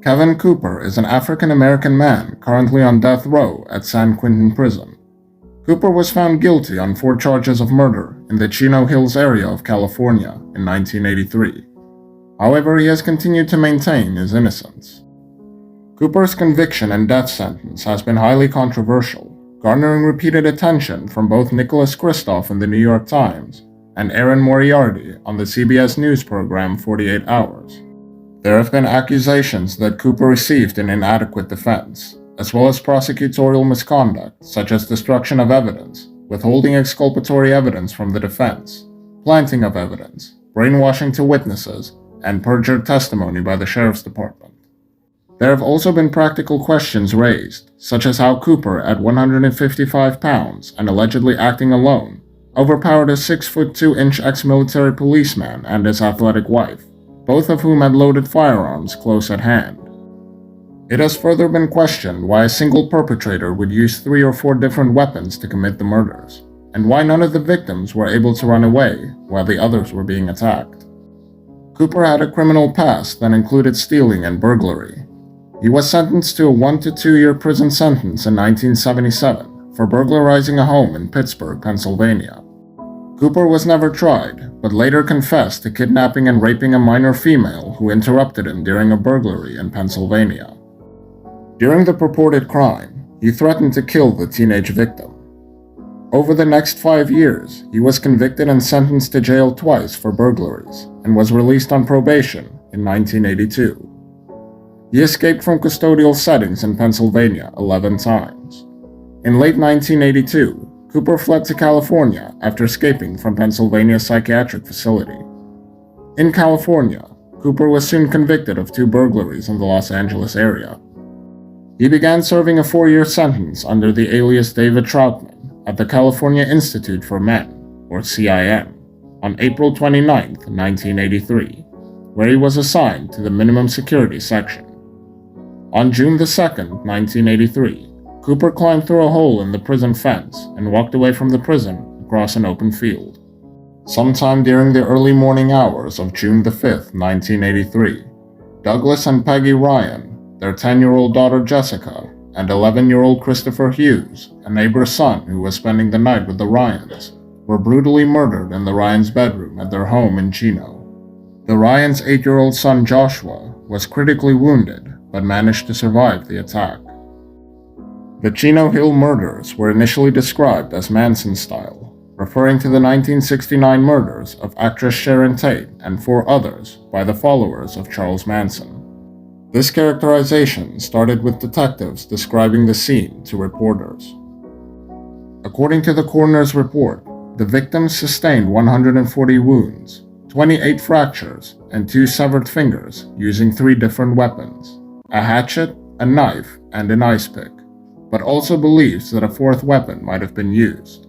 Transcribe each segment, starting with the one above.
Kevin Cooper is an African-American man currently on death row at San Quentin Prison. Cooper was found guilty on 4 charges of murder in the Chino Hills area of California in 1983. However, he has continued to maintain his innocence. Cooper's conviction and death sentence has been highly controversial, garnering repeated attention from both Nicholas Kristof in the New York Times and Erin Moriarty on the CBS News program 48 Hours. There have been accusations that Cooper received an inadequate defense, as well as prosecutorial misconduct such as destruction of evidence, withholding exculpatory evidence from the defense, planting of evidence, brainwashing to witnesses, and perjured testimony by the Sheriff's Department. There have also been practical questions raised, such as how Cooper, at 155 pounds and allegedly acting alone, overpowered a 6'2" ex-military policeman and his athletic wife, both of whom had loaded firearms close at hand. It has further been questioned why a single perpetrator would use 3 or 4 different weapons to commit the murders, and why none of the victims were able to run away while the others were being attacked. Cooper had a criminal past that included stealing and burglary. He was sentenced to a 1 to 2 year prison sentence in 1977 for burglarizing a home in Pittsburgh, Pennsylvania. Cooper was never tried, but later confessed to kidnapping and raping a minor female who interrupted him during a burglary in Pennsylvania. During the purported crime, he threatened to kill the teenage victim. Over the next 5 years, he was convicted and sentenced to jail twice for burglaries, and was released on probation in 1982. He escaped from custodial settings in Pennsylvania 11 times. In late 1982, Cooper fled to California after escaping from Pennsylvania's psychiatric facility. In California, Cooper was soon convicted of 2 burglaries in the Los Angeles area. He began serving a 4-year sentence under the alias David Troutman at the California Institute for Men, or CIM, on April 29, 1983, where he was assigned to the minimum security section. On June 2, 1983, Cooper climbed through a hole in the prison fence and walked away from the prison across an open field. Sometime during the early morning hours of June 5, 1983, Douglas and Peggy Ryan, their 10-year-old daughter Jessica, and 11-year-old Christopher Hughes, a neighbor's son who was spending the night with the Ryans, were brutally murdered in the Ryans' bedroom at their home in Chino. The Ryans' 8-year-old son Joshua was critically wounded but managed to survive the attack. The Chino Hill murders were initially described as Manson-style, referring to the 1969 murders of actress Sharon Tate and 4 others by the followers of Charles Manson. This characterization started with detectives describing the scene to reporters. According to the coroner's report, the victims sustained 140 wounds, 28 fractures, and 2 severed fingers using 3 different weapons: a hatchet, a knife, and an ice pick, but also believes that a 4th weapon might have been used.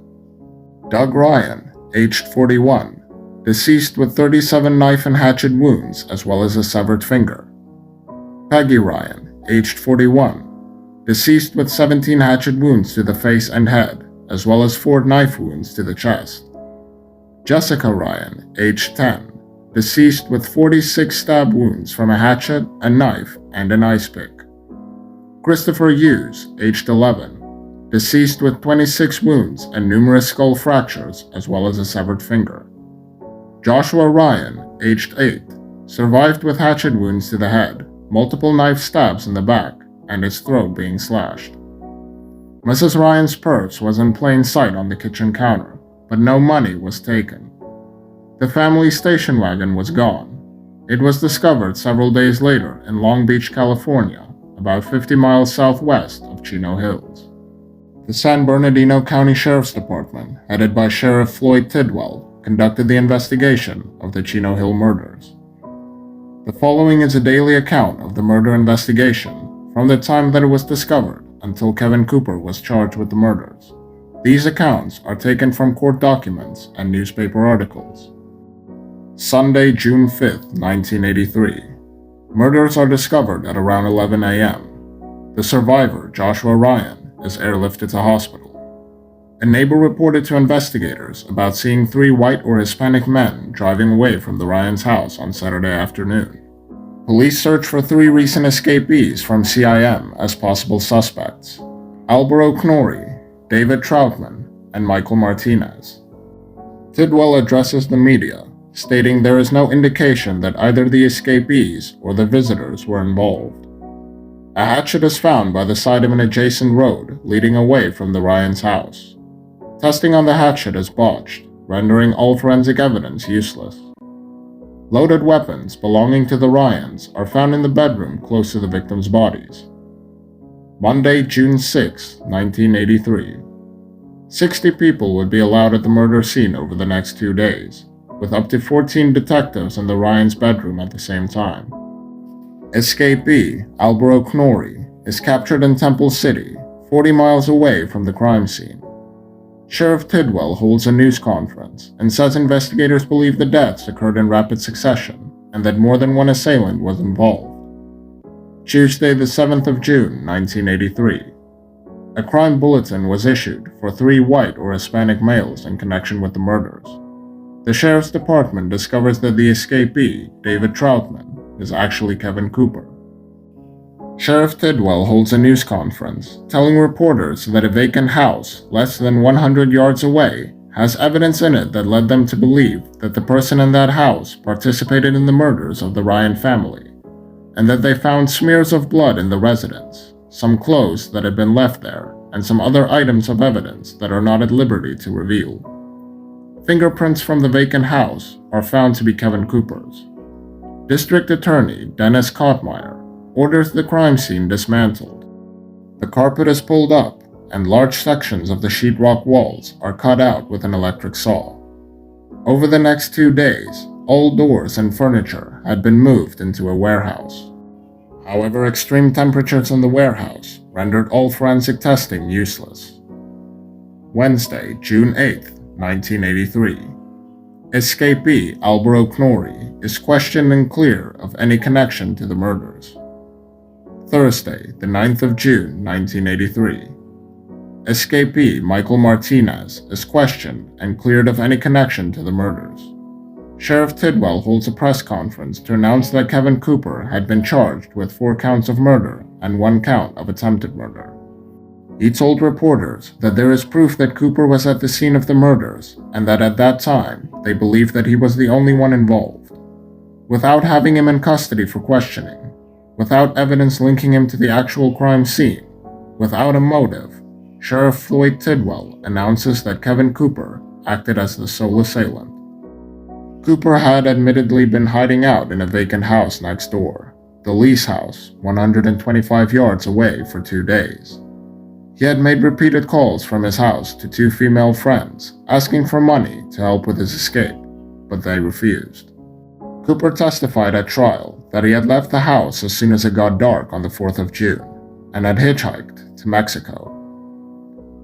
Doug Ryan, aged 41, deceased with 37 knife and hatchet wounds as well as a severed finger. Peggy Ryan, aged 41, deceased with 17 hatchet wounds to the face and head, as well as 4 knife wounds to the chest. Jessica Ryan, aged 10, deceased with 46 stab wounds from a hatchet, a knife, and an ice pick. Christopher Hughes, aged 11, deceased with 26 wounds and numerous skull fractures as well as a severed finger. Joshua Ryan, aged 8, survived with hatchet wounds to the head, multiple knife stabs in the back, and his throat being slashed. Mrs. Ryan's purse was in plain sight on the kitchen counter, but no money was taken. The family station wagon was gone. It was discovered several days later in Long Beach, California, about 50 miles southwest of Chino Hills. The San Bernardino County Sheriff's Department, headed by Sheriff Floyd Tidwell, conducted the investigation of the Chino Hill murders. The following is a daily account of the murder investigation from the time that it was discovered until Kevin Cooper was charged with the murders. These accounts are taken from court documents and newspaper articles. Sunday, June 5, 1983. Murders are discovered at around 11 a.m. The survivor, Joshua Ryan, is airlifted to hospital. A neighbor reported to investigators about seeing 3 white or Hispanic men driving away from the Ryans' house on Saturday afternoon. Police search for 3 recent escapees from CIM as possible suspects: Alvaro Knorri, David Troutman, and Michael Martinez. Tidwell addresses the media, stating there is no indication that either the escapees or the visitors were involved. A hatchet is found by the side of an adjacent road leading away from the Ryans' house. Testing on the hatchet is botched, rendering all forensic evidence useless. Loaded weapons belonging to the Ryans are found in the bedroom close to the victims' bodies. Monday, June 6, 1983. 60 people would be allowed at the murder scene over the next 2 days, with up to 14 detectives in the Ryans' bedroom at the same time. Escapee Alvaro Knorri is captured in Temple City, 40 miles away from the crime scene. Sheriff Tidwell holds a news conference and says investigators believe the deaths occurred in rapid succession and that more than one assailant was involved. Tuesday, the 7th of June, 1983. A crime bulletin was issued for 3 white or Hispanic males in connection with the murders. The sheriff's department discovers that the escapee, David Troutman, is actually Kevin Cooper. Sheriff Tidwell holds a news conference, telling reporters that a vacant house, less than 100 yards away, has evidence in it that led them to believe that the person in that house participated in the murders of the Ryan family, and that they found smears of blood in the residence, some clothes that had been left there, and some other items of evidence that are not at liberty to reveal. Fingerprints from the vacant house are found to be Kevin Cooper's. District Attorney Dennis Kottmeyer orders the crime scene dismantled. The carpet is pulled up, and large sections of the sheetrock walls are cut out with an electric saw. Over the next 2 days, all doors and furniture had been moved into a warehouse. However, extreme temperatures in the warehouse rendered all forensic testing useless. Wednesday, June 8, 1983. Escapee Alvaro Knorri is questioned and clear of any connection to the murders. Thursday, the 9th of June, 1983. Escapee Michael Martinez is questioned and cleared of any connection to the murders. Sheriff Tidwell holds a press conference to announce that Kevin Cooper had been charged with 4 counts of murder and 1 count of attempted murder. He told reporters that there is proof that Cooper was at the scene of the murders and that at that time they believed that he was the only one involved. Without having him in custody for questioning, without evidence linking him to the actual crime scene, without a motive, Sheriff Floyd Tidwell announces that Kevin Cooper acted as the sole assailant. Cooper had admittedly been hiding out in a vacant house next door, the Lease House, 125 yards away, for 2 days. He had made repeated calls from his house to 2 female friends, asking for money to help with his escape, but they refused. Cooper testified at trial that he had left the house as soon as it got dark on the 4th of June, and had hitchhiked to Mexico.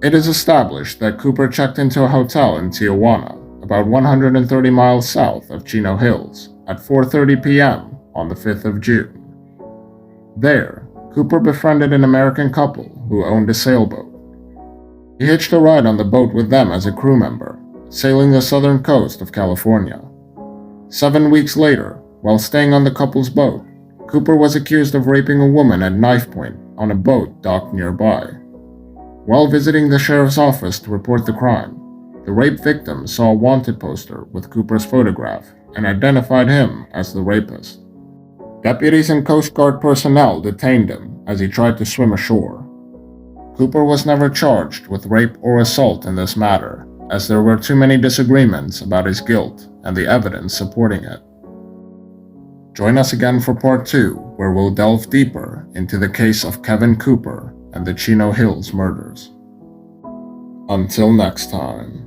It is established that Cooper checked into a hotel in Tijuana, about 130 miles south of Chino Hills, at 4:30 p.m. on the 5th of June. There, Cooper befriended an American couple who owned a sailboat. He hitched a ride on the boat with them as a crew member, sailing the southern coast of California. 7 weeks later, while staying on the couple's boat, Cooper was accused of raping a woman at knife point on a boat docked nearby. While visiting the sheriff's office to report the crime, the rape victim saw a wanted poster with Cooper's photograph and identified him as the rapist. Deputies and Coast Guard personnel detained him as he tried to swim ashore. Cooper was never charged with rape or assault in this matter, as there were too many disagreements about his guilt and the evidence supporting it. Join us again for part 2, where we'll delve deeper into the case of Kevin Cooper and the Chino Hills murders. Until next time.